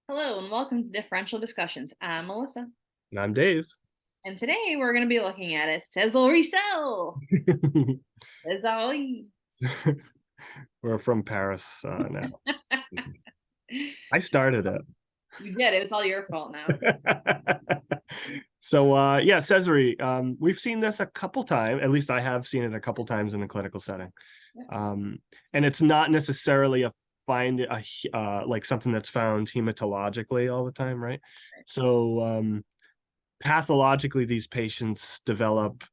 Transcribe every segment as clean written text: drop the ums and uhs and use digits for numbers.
Hello and welcome to Differential Discussions. I'm Melissa, And I'm Dave. and today we're going to be looking at a Sezary cell. Sezary. We're from Paris now. I started it. You did. It was all your fault now. So yeah, Sezary. We've seen this a couple times. At least I have seen it a couple times in a clinical setting. And it's not necessarily like something that's found hematologically all the time, right? So pathologically, these patients develop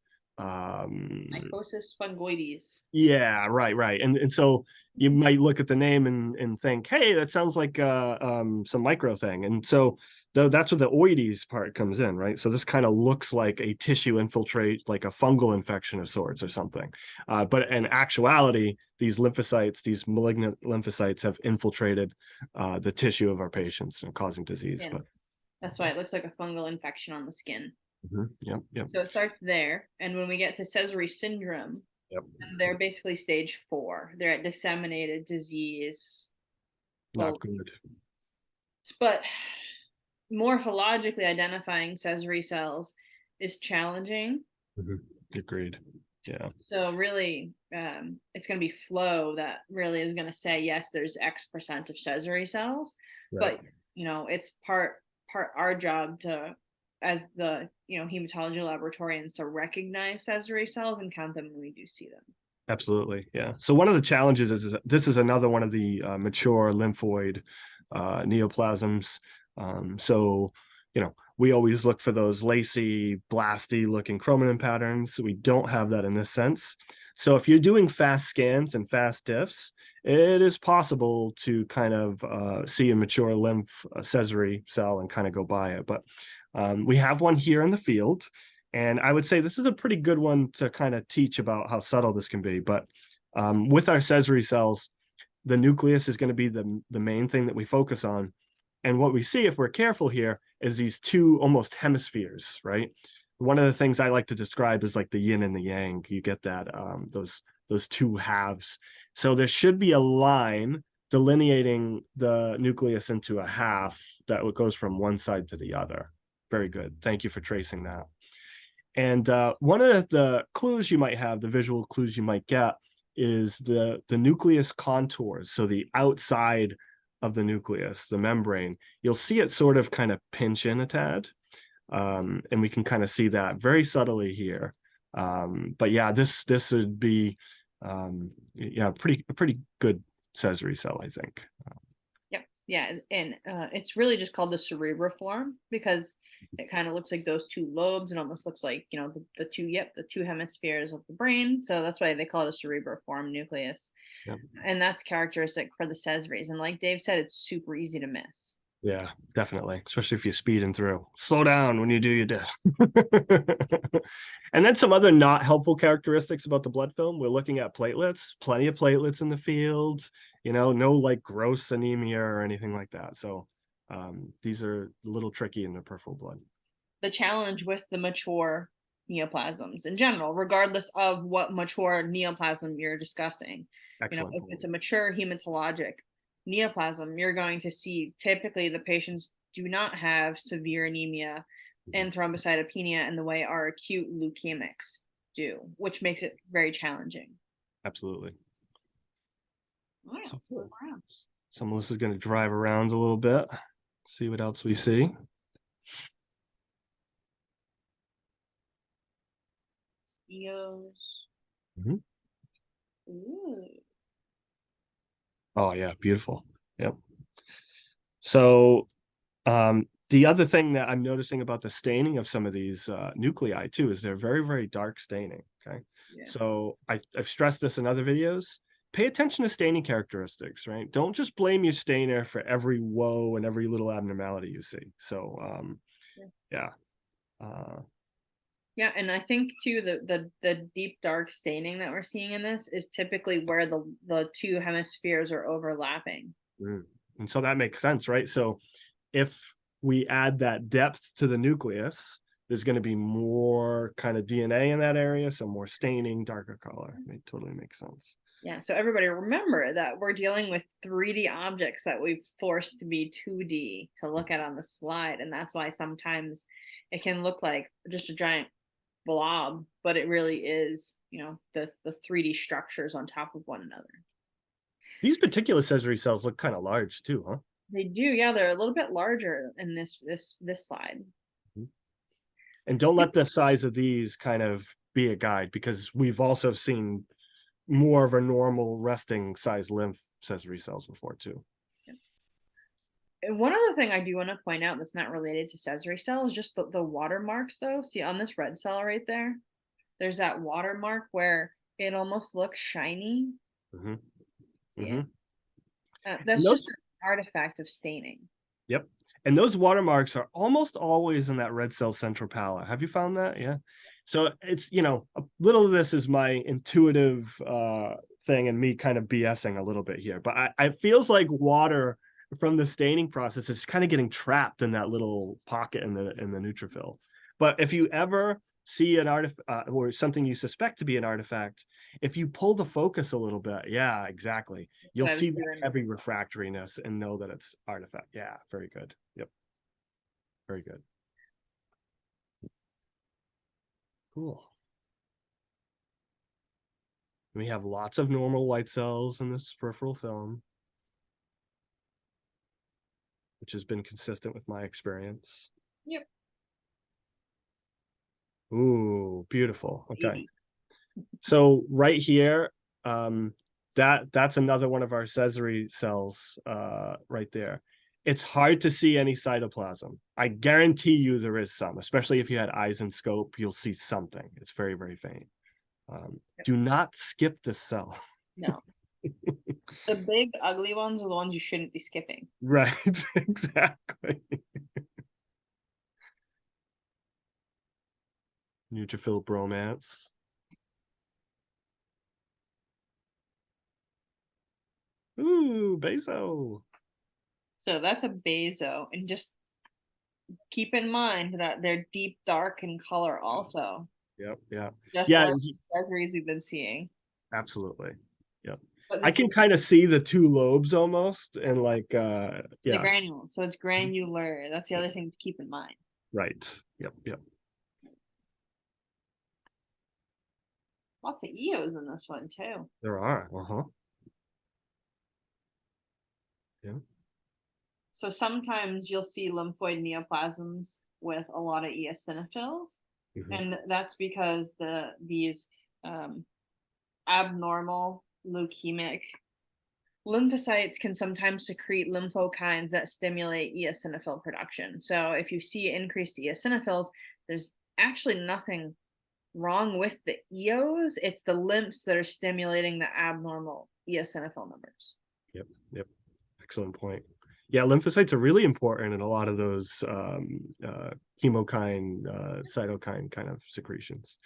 Mycosis fungoides. yeah, right. And so you might look at the name and think, hey, that sounds like some micro thing. And so that's where the oides part comes in, right? So this kind of looks like a tissue infiltrate, like a fungal infection of sorts or something. But in actuality, these lymphocytes, these malignant lymphocytes have infiltrated the tissue of our patients and causing disease. Skin. That's why it looks like a fungal infection on the skin. Yep. So it starts there, and when we get to Sezary syndrome, Yep. they're basically stage 4. They're at disseminated disease. Not good. But morphologically identifying Sezary cells is challenging. Agreed. Yeah. So really, it's going to be flow that really is going to say yes, there's X% of Sezary cells, Right. but it's part our job to, as the hematology laboratorians, to recognize Sezary cells and count them when we do see them. Absolutely. Yeah. So one of the challenges is this is another one of the mature lymphoid neoplasms. So, we always look for those lacy, blasty looking chromatin patterns. We don't have that in this sense. So if you're doing fast scans and fast diffs, it is possible to kind of see a mature lymph Sezary cell and kind of go by it. But we have one here in the field. And I would say this is a pretty good one to kind of teach about how subtle this can be. But with our Sezary cells, the nucleus is going to be the main thing that we focus on. And what we see, if we're careful here, is these two almost hemispheres, right? One of the things I like to describe is like the yin and the yang. You get that, those two halves. So there should be a line delineating the nucleus into a half that goes from one side to the other. Very good. Thank you for tracing that. And one of the clues you might have, the visual clues you might get, is the nucleus contours. So the outside of the nucleus, the membrane, you'll see it sort of kind of pinch in a tad. And we can kind of see that very subtly here. But yeah, this would be a pretty good Sezary cell, I think. Yeah, and it's really just called the cerebriform because it kind of looks like those two lobes and almost looks like the two hemispheres of the brain. So that's why they call it a cerebriform nucleus, Yep. and that's characteristic for the Sezaries. And like Dave said, it's super easy to miss. Yeah, definitely. Especially if you're speeding through. Slow down when you do your diff. And then some other not helpful characteristics about the blood film. We're looking at platelets, plenty of platelets in the field, no like gross anemia or anything like that. So these are a little tricky in the peripheral blood. The challenge with the mature neoplasms in general, regardless of what mature neoplasm you're discussing. Excellent If point. it's a mature hematologic neoplasm, you're going to see typically the patients do not have severe anemia and thrombocytopenia in the way our acute leukemics do, which makes it very challenging. Absolutely. All right, So, around. so Melissa's going to drive around a little bit, see what else we see. EOs. Oh yeah, beautiful. Yep. So the other thing that I'm noticing about the staining of some of these nuclei too is they're very, very dark staining. Okay. Yeah. So I've stressed this in other videos. Pay attention to staining characteristics, right? Don't just blame your stainer for every woe and every little abnormality you see. So yeah. Yeah, and I think too the deep dark staining that we're seeing in this is typically where the two hemispheres are overlapping. And so that makes sense, right? So if we add that depth to the nucleus, there's going to be more kind of DNA in that area, so more staining, darker color. It totally makes sense. Yeah, so everybody remember that we're dealing with 3D objects that we've forced to be 2D to look at on the slide, and that's why sometimes it can look like just a giant blob, but it really is, the 3D structures on top of one another. These particular Sezary cells look kind of large too, huh? They do, yeah, they're a little bit larger in this slide. Mhm. And don't let the size of these kind of be a guide, because we've also seen more of a normal resting size lymph Sezary cells before too. And one other thing I do want to point out that's not related to Sezary cell is just the watermarks though. See on this red cell right there, there's that watermark where it almost looks shiny. Mm-hmm. See Mm-hmm. it? That's just an artifact of staining. Yep. And those watermarks are almost always in that red cell central palette. Have you found that? Yeah. So it's, a little of this is my intuitive thing and me kind of BSing a little bit here. But I feels like water from the staining process is kind of getting trapped in that little pocket in the neutrophil. But if you ever see an artifact or something you suspect to be an artifact, if you pull the focus a little bit, yeah, exactly, you'll see that heavy refractoriness and know that it's artifact. Yeah, very good. Yep, very good. Cool. We have lots of normal white cells in this peripheral film, which has been consistent with my experience. Yep. Ooh, beautiful. Okay. So right here, that's another one of our Sezary cells right there. It's hard to see any cytoplasm. I guarantee you there is some, especially if you had eyes and scope, you'll see something. It's very, very faint. Do not skip this cell. No. The big ugly ones are the ones you shouldn't be skipping. Right, exactly. Neutrophil bromance. Ooh, Basil. So that's a Basil, and just keep in mind that they're deep dark in color also. Yep, yeah. Just Yeah, like the Cesaries we've been seeing. absolutely. Yep. But I this can is kind of see the two lobes almost, and like the yeah, granules, so it's granular. That's the other thing to keep in mind. right. Yep, yep. Lots of EOs in this one too. There are. Uh-huh. Yeah. So sometimes you'll see lymphoid neoplasms with a lot of eosinophils, Mhm. and that's because these um, abnormal leukemic lymphocytes can sometimes secrete lymphokines that stimulate eosinophil production. So if you see increased eosinophils, there's actually nothing wrong with the EOs. It's the lymphs that are stimulating the abnormal eosinophil numbers. Yep, yep. Excellent point. Yeah, lymphocytes are really important in a lot of those chemokine, cytokine kind of secretions.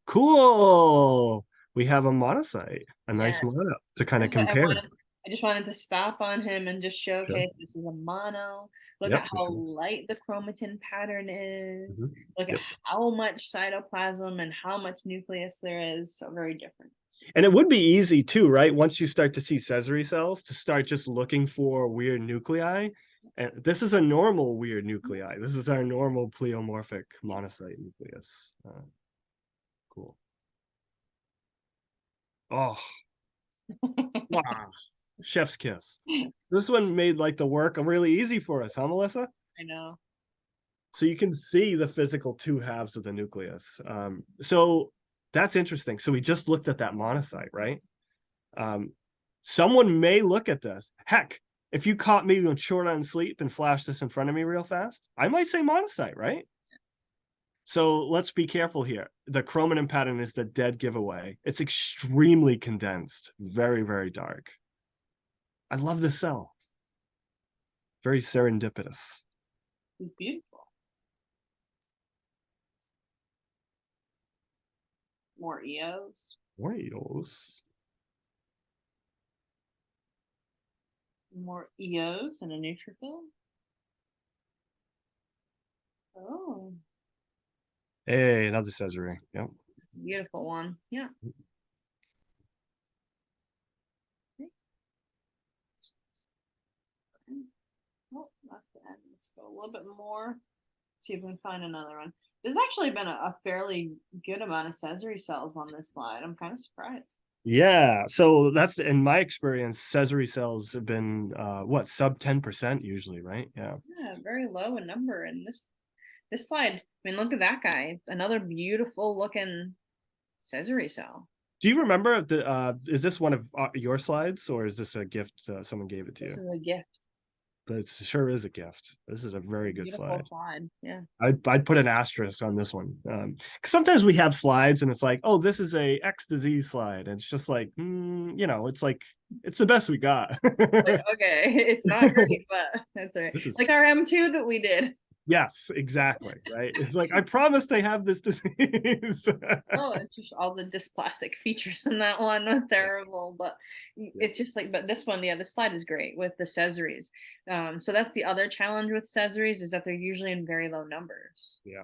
Cool. We have a monocyte, a nice Yes. mono to kind of That's what compare. I just wanted to stop on him and just Sure. showcase this is a mono. Look Yep. at how light the chromatin pattern is. Mhm. Look at Yep. how much cytoplasm and how much nucleus there is. So very different. And it would be easy too, right? Once you start to see Sezary cells, to start just looking for weird nuclei. And this is a normal weird nuclei. This is our normal pleomorphic monocyte nucleus. Cool. Oh, wow. Chef's kiss. This one made like the work really easy for us, huh, Melissa? I know. So you can see the physical two halves of the nucleus. So that's interesting. So we just looked at that monocyte, right? Someone may look at this. Heck, if you caught me when short on sleep and flashed this in front of me real fast, I might say monocyte, right? So let's be careful here. The chromatin pattern is the dead giveaway. It's extremely condensed, very, very dark. I love this cell. Very serendipitous. It's beautiful. More EOs. Oreos. More EOs and a neutrophil. Oh, Hey, another Sezary. Yep. it's a beautiful one. Yeah. Go a little bit more. See if we can find another one. There's actually been a fairly good amount of Sezary cells on this slide. I'm kind of surprised. Yeah, so that's in my experience, Accessory Cells have been what, sub 10% usually, right? Yeah. Yeah, very low in number. And this slide, I mean, look at that guy. Another beautiful looking Sezary cell. Do you remember is this one of your slides, or is this a gift someone gave it to This you? is a gift. But it sure is a gift. This is a very good Beautiful slide. Yeah. I'd put an asterisk on this one. Because sometimes we have slides and it's like, oh, this is a X disease slide. And it's just like, you know, it's like, it's the best we got. Like, okay, it's not great, but that's all right. This is- Like our M2 that we did. Yes, exactly. Right. It's like, I promise they have this disease. Oh, it's just all the dysplastic features in that one was terrible, but it's just like, but this one, yeah, the slide is great with the Cesaries. So that's the other challenge with Cesaries, is that they're usually in very low numbers. Yeah.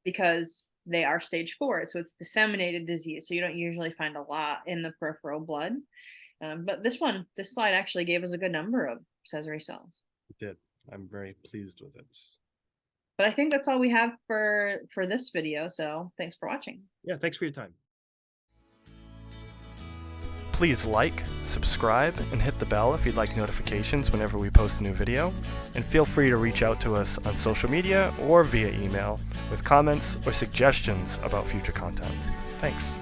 Because they are stage 4, so it's disseminated disease, so you don't usually find a lot in the peripheral blood. But this slide actually gave us a good number of Sezary cells. It did. I'm very pleased with it. But I think that's all we have for this video, so thanks for watching. Yeah, thanks for your time. Please like, subscribe, and hit the bell if you'd like notifications whenever we post a new video. And feel free to reach out to us on social media or via email with comments or suggestions about future content. Thanks.